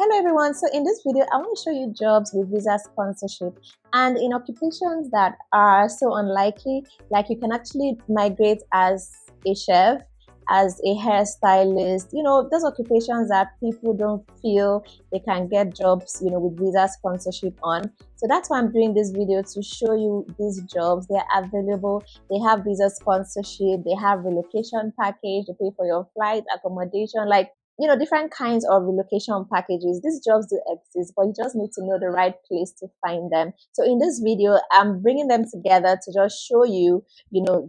Hello everyone, so in this video I want to show you jobs with visa sponsorship and in occupations that are so unlikely, like you can actually migrate as a chef, as a hairstylist, those occupations that people don't feel they can get jobs, with visa sponsorship on. So that's why I'm doing this video, to show you these jobs. They're available, they have visa sponsorship, they have relocation package, they pay for your flight, accommodation, like different kinds of relocation packages. These jobs do exist, but you just need to know the right place to find them. So in this video, I'm bringing them together to just show you,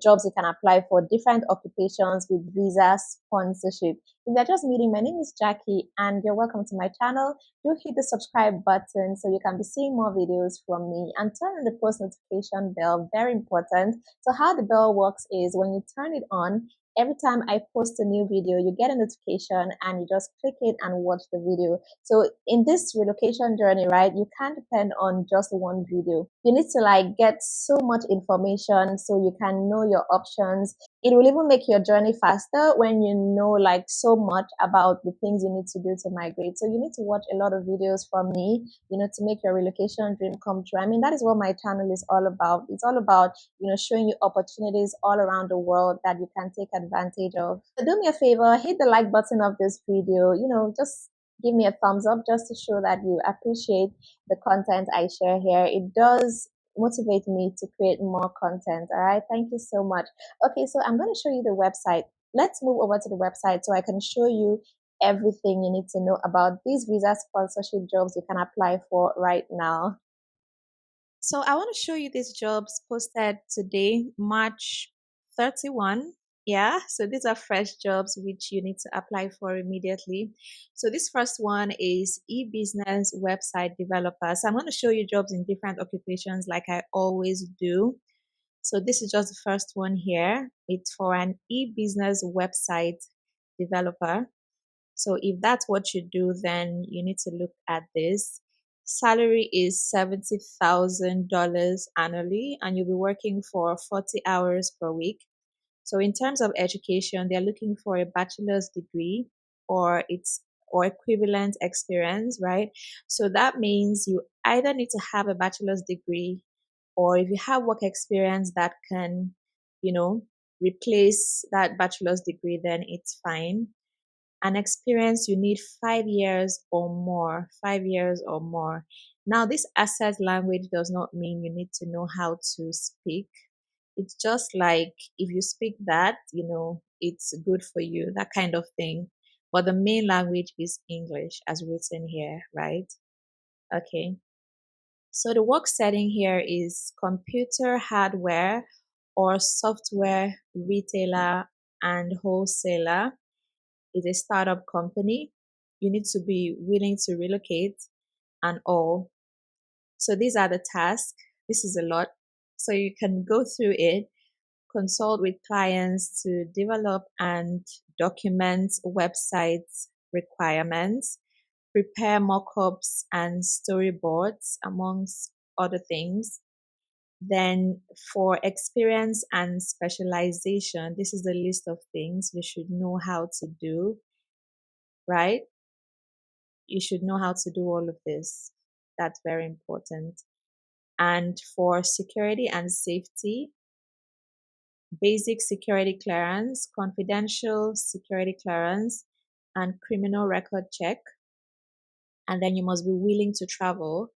jobs you can apply for, different occupations with visa sponsorship. If you're just meeting, my name is Jackie and you're welcome to my channel. Do hit the subscribe button so you can be seeing more videos from me, and turn on the post notification bell, very important. So how the bell works is, when you turn it on, every time I post a new video, you get a notification and you just click it and watch the video. So in this relocation journey, right, you can't depend on just one video. You need to get so much information so you can know your options. It will even make your journey faster when you know so much about the things you need to do to migrate. So you need to watch a lot of videos from me, to make your relocation dream come true. I mean, that is what my channel is all about. It's all about, showing you opportunities all around the world that you can take advantage of. So do me a favor, hit the like button of this video, just give me a thumbs up just to show that you appreciate the content I share here. It does motivate me to create more content. All right, thank you so much. Okay, so I'm going to show you the website. Let's move over to the website so I can show you everything you need to know about these visa sponsorship jobs you can apply for right now. So I want to show you these jobs posted today, March 31. Yeah, so these are fresh jobs which you need to apply for immediately. So this first one is e-business website developer. So I'm going to show you jobs in different occupations like I always do. So this is just the first one here. It's for an e-business website developer. So if that's what you do, then you need to look at this. Salary is $70,000 annually, and you'll be working for 40 hours per week. So in terms of education, they're looking for a bachelor's degree or equivalent experience, right? So that means you either need to have a bachelor's degree, or if you have work experience that can, replace that bachelor's degree, then it's fine. An experience, you need 5 years or more. 5 years or more. Now, this asset language does not mean you need to know how to speak. It's just like if you speak that, it's good for you, that kind of thing. But the main language is English, as written here, right? Okay. So the work setting here is computer hardware or software retailer and wholesaler. Is a startup company. You need to be willing to relocate and all. So these are the tasks. This is a lot. So you can go through it, consult with clients to develop and document websites requirements, prepare mockups and storyboards, amongst other things. Then for experience and specialization, this is the list of things you should know how to do, right? You should know how to do all of this. That's very important. And for security and safety, basic security clearance, confidential security clearance, and criminal record check. And then you must be willing to travel.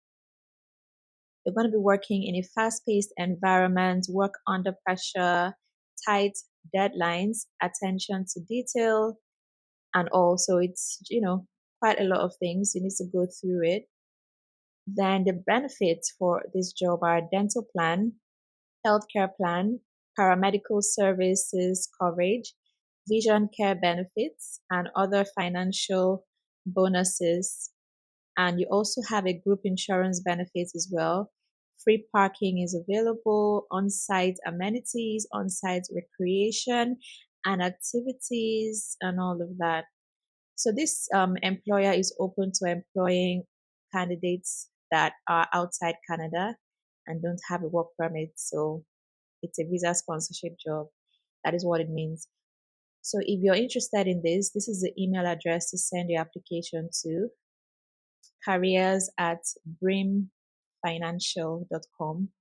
You're going to be working in a fast-paced environment, work under pressure, tight deadlines, attention to detail, and also it's, quite a lot of things. You need to go through it. Then the benefits for this job are dental plan, healthcare plan, paramedical services coverage, vision care benefits, and other financial bonuses. And you also have a group insurance benefit as well. Free parking is available, on-site amenities, on-site recreation and activities, and all of that. So this employer is open to employing candidates that are outside Canada and don't have a work permit. So it's a visa sponsorship job. That is what it means. So if you're interested in this is the email address to send your application to. careers@brimfinancial.com.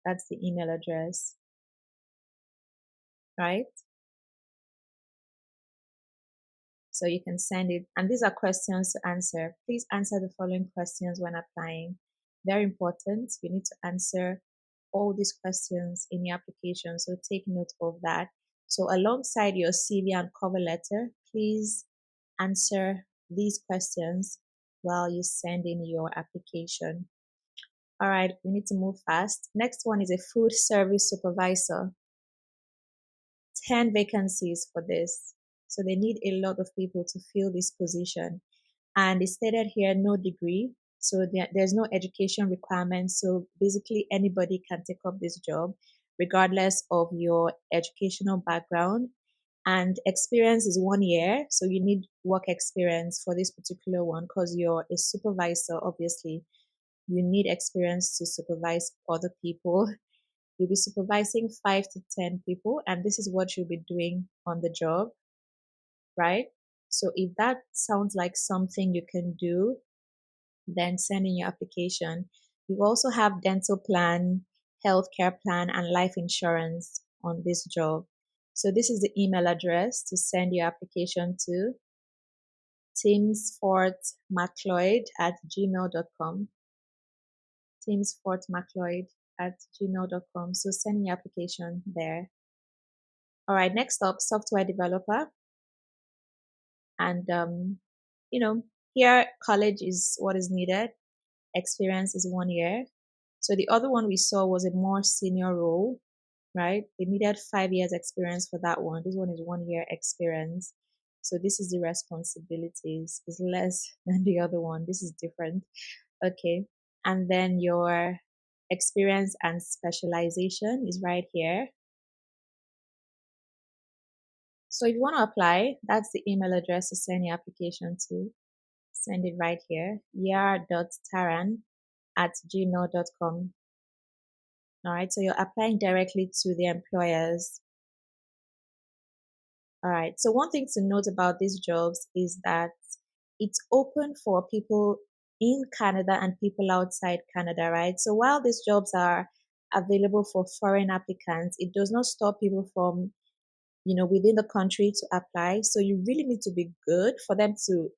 That's the email address, right? So you can send it. And these are questions to answer. Please answer the following questions when applying. Very important. You need to answer all these questions in your application. So take note of that. So alongside your CV and cover letter, please answer these questions while you send in your application. All right, we need to move fast. Next one is a food service supervisor. 10 vacancies for this. So they need a lot of people to fill this position. And it's stated here, no degree. So there's no education requirements. So basically anybody can take up this job regardless of your educational background. And experience is 1 year. So you need work experience for this particular one because you're a supervisor, obviously. You need experience to supervise other people. You'll be supervising 5 to 10 people, and this is what you'll be doing on the job, right? So if that sounds like something you can do, then send in your application. You also have dental plan, healthcare plan, and life insurance on this job. So this is the email address to send your application to: teamsfortmcleod@gmail.com. teamsfortmcleod@gmail.com. So send your application there. All right, next up, software developer. And, here college is what is needed. Experience is 1 year. So the other one we saw was a more senior role, right? They needed 5 years experience for that one. This one is 1 year experience. So this is the responsibilities. It's less than the other one. This is different. Okay. And then your experience and specialization is right here. So if you want to apply, that's the email address to send your application to. Send it right here, yar.taran@gmail.com. All right, so you're applying directly to the employers. All right, so one thing to note about these jobs is that it's open for people in Canada and people outside Canada, right? So while these jobs are available for foreign applicants, it does not stop people from within the country to apply. So you really need to be good for them to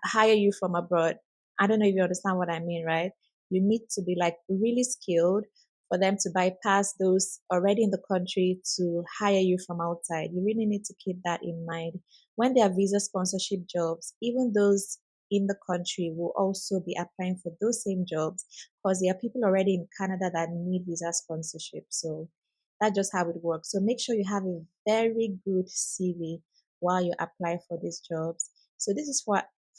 hire you from abroad. I don't know if you understand what I mean, right? You need to be like really skilled for them to bypass those already in the country to hire you from outside. You really need to keep that in mind. When there are visa sponsorship jobs, even those in the country will also be applying for those same jobs because there are people already in Canada that need visa sponsorship. So that's just how it works. So make sure you have a very good CV while you apply for these jobs. So this is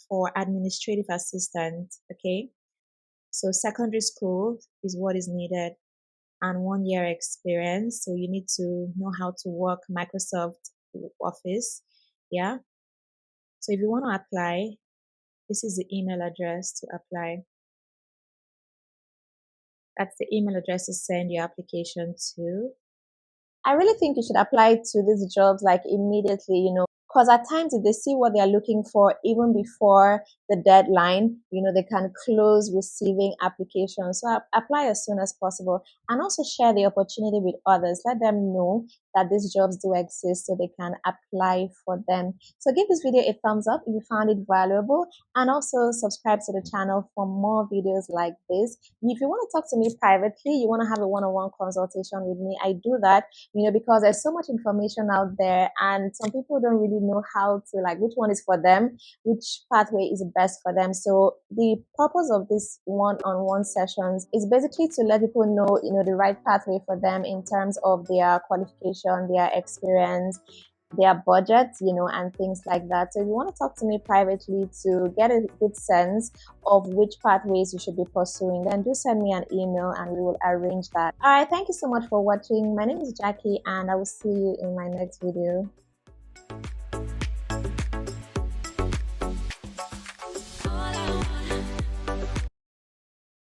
for administrative assistant, okay? So secondary school is what is needed and 1 year experience. So you need to know how to work Microsoft Office, yeah? So if you want to apply, this is the email address to apply. That's the email address to send your application to. I really think you should apply to these jobs like immediately, because at times if they see what they're looking for even before the deadline, they can close receiving applications. So apply as soon as possible and also share the opportunity with others. Let them know that these jobs do exist so they can apply for them. So give this video a thumbs up if you found it valuable and also subscribe to the channel for more videos like this. If you want to talk to me privately, you want to have a one-on-one consultation with me, I do that, because there's so much information out there and some people don't really know how to which one is for them, which pathway is best for them. So the purpose of this one-on-one sessions is basically to let people know, the right pathway for them in terms of their qualification, their experience, their budget, and things like that. So if you want to talk to me privately to get a good sense of which pathways you should be pursuing, then do send me an email and we will arrange that. All right, thank you so much for watching. My name is Jackie and I will see you in my next video.